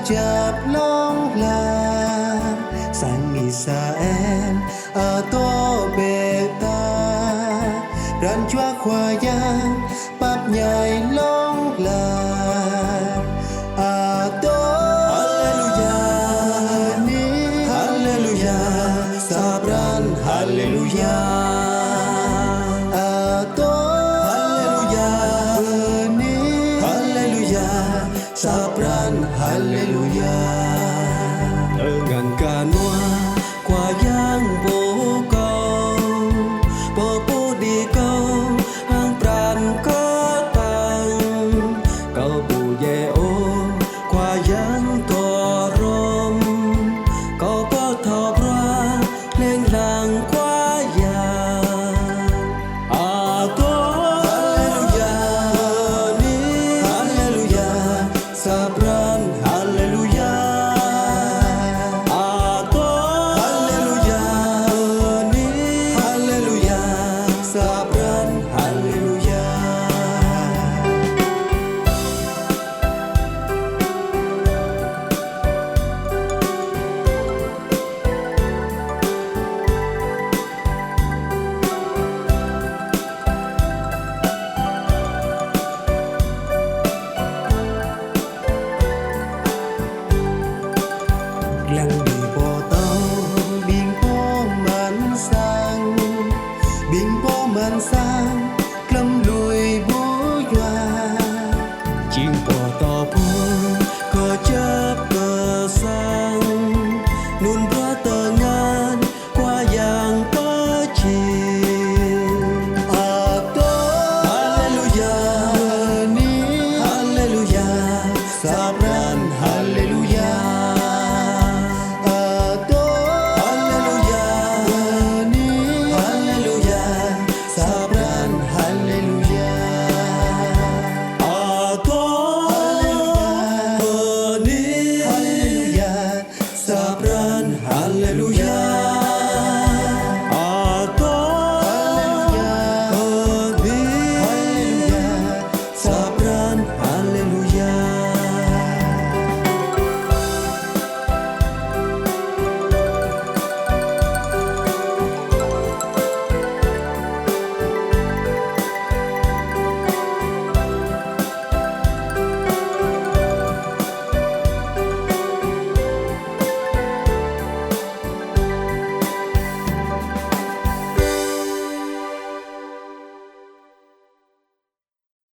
ucap longlah sang Israel atau beta dan chua khoa yang bắp nhảy longlah atau haleluya ni haleluya sabran haleluya atau haleluya ni haleluya sabran haleluya dengan kanua qua yang vô cầu bố bố đi câu hàng pran có tăng câu bù về ô qua yang to rom câu có thọ ra lên làng qua ya ato haleluya ni haleluya sabran haleluya ato haleluya ni haleluya sabran haleluya. Lặng